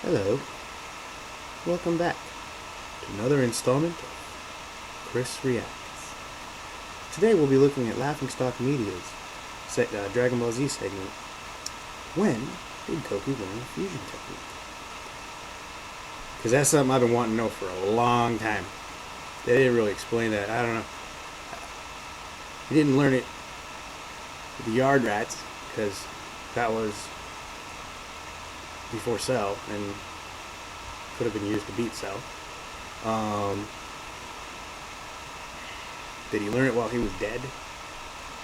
Hello, welcome back to another installment of Chris Reacts. Today we'll be looking at Laughingstock Media's Dragon Ball Z segment, When Did Goku Learn the Fusion Technique? Because that's something I've been wanting to know for a long time. They didn't really explain that. I don't know. He didn't learn it with the Yard Rats, because that was before Cell, and could have been used to beat Cell. Did he learn it while he was dead?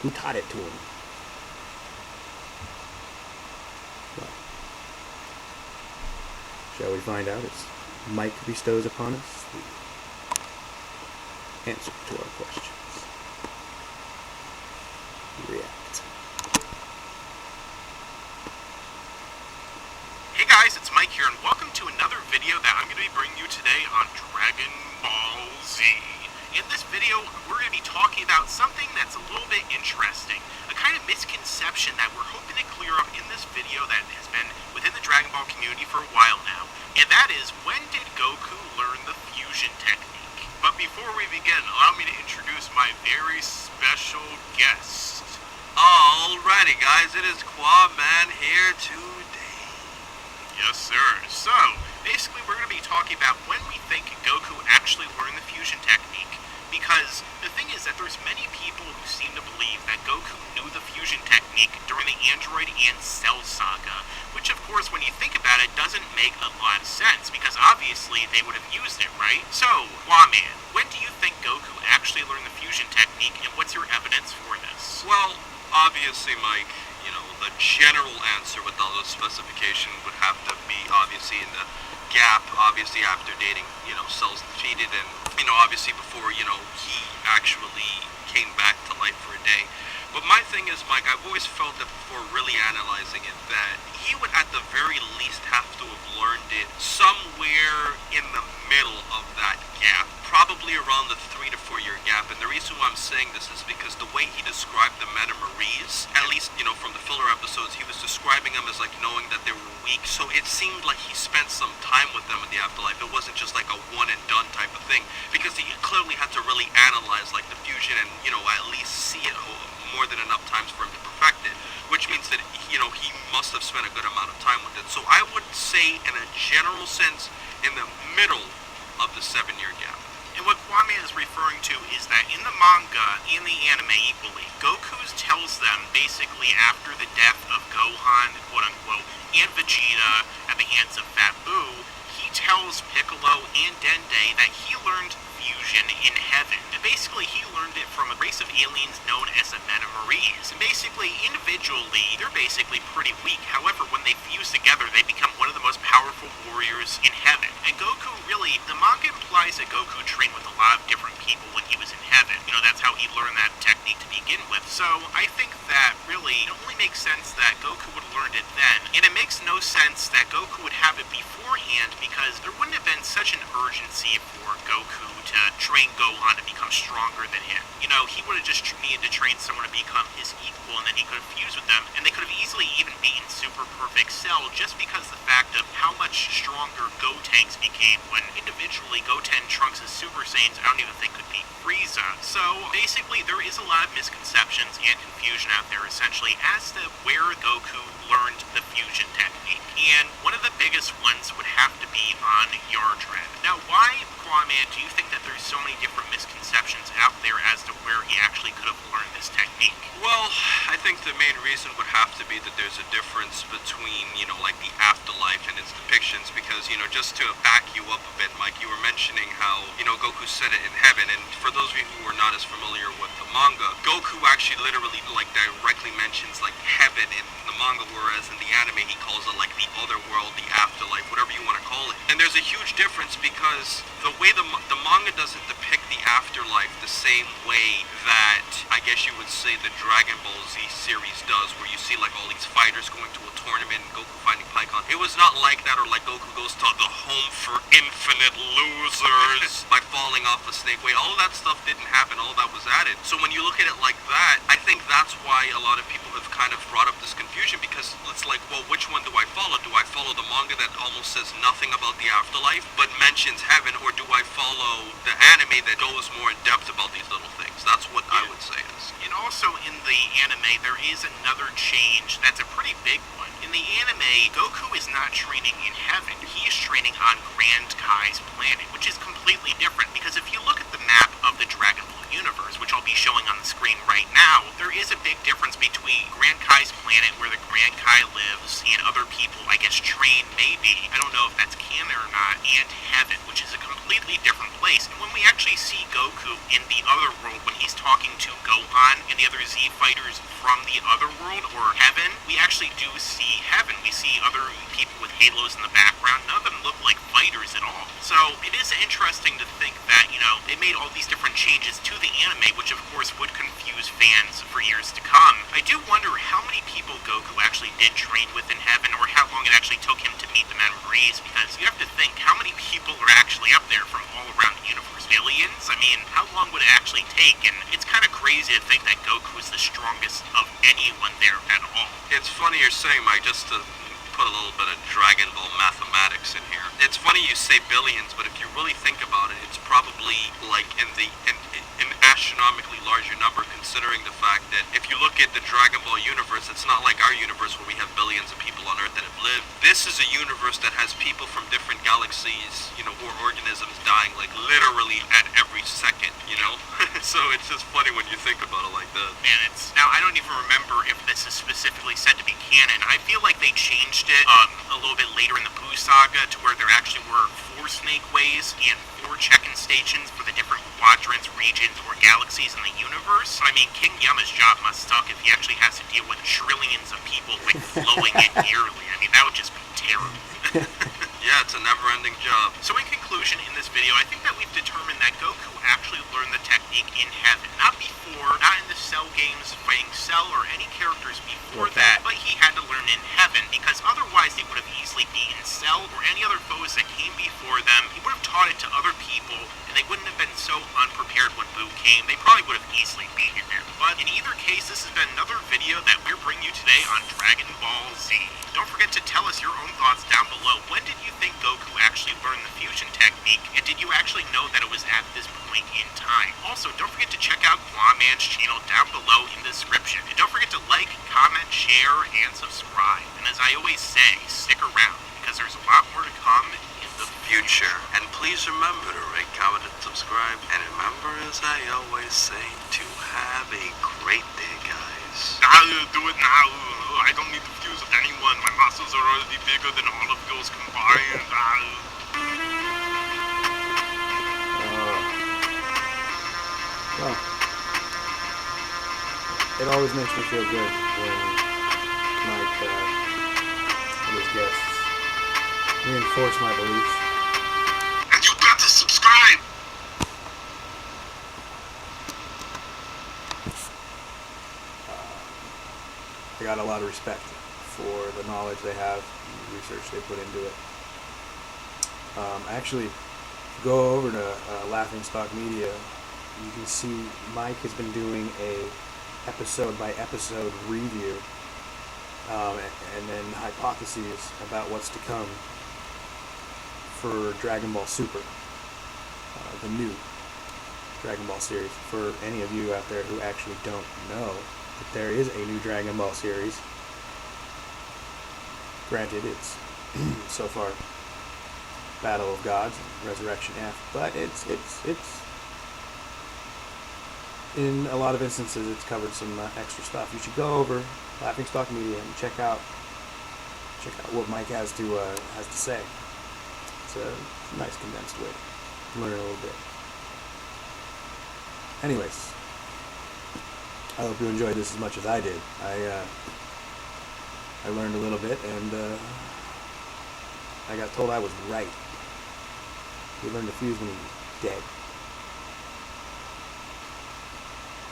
Who taught it to him? Well, shall we find out as Mike bestows upon us the answer to our questions? React. Hey guys, it's Mike here, and welcome to another video that I'm going to be bringing you today on Dragon Ball Z. In this video, we're going to be talking about something that's a little bit interesting, a kind of misconception that we're hoping to clear up in this video that has been within the Dragon Ball community for a while now, and that is, when did Goku learn the fusion technique? But before we begin, allow me to introduce my very special guest. Alrighty guys, it is Qaaman here today. Yes, sir. So, basically we're going to be talking about when we think Goku actually learned the fusion technique. Because the thing is that there's many people who seem to believe that Goku knew the fusion technique during the Android and Cell saga. Which, of course, when you think about it, doesn't make a lot of sense. Because obviously they would have used it, right? So, Qaaman, when do you think Goku actually learned the fusion technique, and what's your evidence for this? Well, obviously, Mike, the general answer without the specification would have to be obviously in the gap, obviously after dating, Cell's defeated, and, obviously before, he actually came back to life for a day. But my thing is, Mike, I've always felt that before really analyzing it, that he would at the very least have to have learned it somewhere in the middle of that gap, probably around the 3 to 4 year gap. And the reason why I'm saying this is because the way he described the Meta Maries, at least, from the filler episodes, he was describing them as like knowing that they were weak. So it seemed like he spent some time with them in the afterlife. It wasn't just like a one and done type of thing, because he clearly had to really analyze like the fusion and, at least see it more than enough times for him to perfect it, which means that, he must have spent a good amount of time with it. So I would say, in a general sense, in the middle of the 7-year gap. And what Qaaman is referring to is that in the manga and the anime equally, Goku tells them basically after the death of Gohan, quote unquote, and Vegeta at the hands of Fat Buu, he tells Piccolo and Dende that he learned fusion in heaven. And basically, he learned it from a race of aliens known as the Meta Maries. And basically, individually, they're basically pretty weak. However, when they fuse together, they become one of the most powerful warriors in heaven. And Goku really, the manga implies that Goku trained with a lot of different people when he was in heaven. That's how he learned that technique to begin with. So, I think that really, it only makes sense that Goku would have learned it then. And it makes no sense that Goku would have it beforehand, because there wouldn't have been such an urgency for Goku to train Gohan to become stronger than him. He would have just needed to train someone to become his equal, and then he could have fused with them, and they could have easily even beaten Super Perfect Cell, just because the fact of how much stronger Gotenks became when individually Goten, Trunks, and Super Saiyans I don't even think could beat Frieza. So basically there is a lot of misconceptions and confusion out there essentially as to where Goku learned the fusion technique. And one of the biggest ones would have to be on Yardred. Now, why, Qaaman, do you think that there's so many different misconceptions out there as to where he actually could have learned this technique? Well, I think the main reason would have to be that there's a difference between, like the afterlife and its depictions, because, just to back you up a bit, Mike, you were mentioning how, Goku said it in heaven, and for those of you who are not as familiar with the manga, Goku actually literally, directly mentions, heaven in the manga, whereas in the anime he calls it, the other world, the afterlife, whatever you want to call it. And there's a huge difference, because the way the manga doesn't depict the afterlife the same way that I guess you would say the Dragon Ball Z series does, where you see like all these fighters going to a tournament and Goku finding Pikkon. It was not like that, or like Goku goes to the home for infinite losers by falling off a snake way. All of that stuff didn't happen. All that was added. So when you look at it like that, I think that's why a lot of people have kind of brought up this confusion, because it's like, well, which one do I follow? Do I follow the manga that almost says nothing about the afterlife but mentions heaven, or do I follow the anime that goes more in depth about these little things? That's what I would say is. And also in the anime, there is another change that's a pretty big one. In the anime, Goku is not training in heaven. He is training on Grand Kai's planet, which is completely different, because if you look at the map of the Dragon Ball universe, which I'll be showing on the screen right now, there is a big difference between Grand Kai's planet, where the Grand Kai lives, and other people, I guess, train maybe, I don't know if that's canon or not, and heaven, which is a completely different place. And when we actually see Goku in the other world, when he's talking to Gohan and the other Z fighters from the other world, or heaven, we actually do see heaven. We see other people with halos in the background. None of them look like fighters at all. So it is interesting to think that, they made all these different changes to the anime, which of course would confuse fans for years to come. I do wonder how many people Goku actually did train with in heaven, or how long it actually took him to meet the memories, because you have to think, how many people are actually up there from all around the universe? Billions? I mean, how long would it actually take? And it's kind of crazy to think that Goku is the strongest of anyone there at all. It's funny you're saying, Mike, just to put a little bit of Dragon Ball mathematics in here. It's funny you say billions, but if you really think about it, it's probably like an astronomically larger number, considering the fact that if you look at the Dragon Ball universe, it's not like our universe where we have billions of people on Earth that have lived. This is a universe that has people from different galaxies, or organisms dying like literally at every second, So it's just funny when you think about it like that. Man, now I don't even remember if this is specifically said to be canon. I feel like they changed it a little bit later in the Buu saga to where there actually were 4 snake ways and 4 check-in stations for the different quadrants, regions, or galaxies in the universe. I mean, King Yama's job must suck if he actually has to deal with trillions of people like flowing in yearly. I mean, that would just be terrible. Yeah, it's a never-ending job. So in conclusion, in this video, I think that we've determined that Goku actually learned the technique in heaven. Not before, not in the Cell games, fighting Cell, or any characters before that, but he had to learn in heaven, because otherwise they would have easily beaten Cell or any other foes that came before them. He would have taught it to other people, and they wouldn't have been so unprepared when Buu came. They probably would have easily beaten him. But in either case, this has been another video that we're bringing you today on Dragon Ball Z. Don't forget to tell us your own thoughts down below. When did you think Goku actually learned the fusion technique, and did you actually know that it was at this point in time? Also, don't forget to check out Qaaman's channel down below in the description. And don't forget to like, comment, share, and subscribe. And as I always say, stick around, because there's a lot more to come in the future. And please remember to rate, comment, and subscribe. And remember, as I always say, to have a great day, guys. Do it now. I don't need to fuse with anyone. My muscles are already bigger than all of yours combined. Well, it always makes me feel good when Mike and his guests reinforce my beliefs. And you've got to subscribe! I got a lot of respect for the knowledge they have and the research they put into it. Actually, go over to Laughingstock Media. You can see Mike has been doing a episode-by-episode review and then hypotheses about what's to come for Dragon Ball Super, the new Dragon Ball series. For any of you out there who actually don't know that there is a new Dragon Ball series, granted it's so far Battle of Gods and Resurrection F, but it's in a lot of instances it's covered some extra stuff. You should go over Laughingstock Media and check out what Mike has to say. It's a nice condensed way to learn a little bit. Anyways, I hope you enjoyed this as much as I did. I learned a little bit, and I got told I was right. He learned to fuse when he's dead.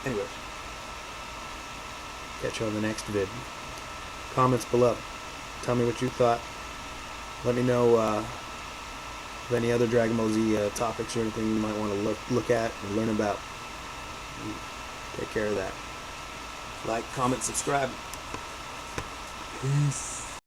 Anyways, catch you on the next vid. Comments below. Tell me what you thought. Let me know of any other Dragon Ball Z topics or anything you might want to look at and learn about. Take care of that. Like, comment, subscribe. Peace.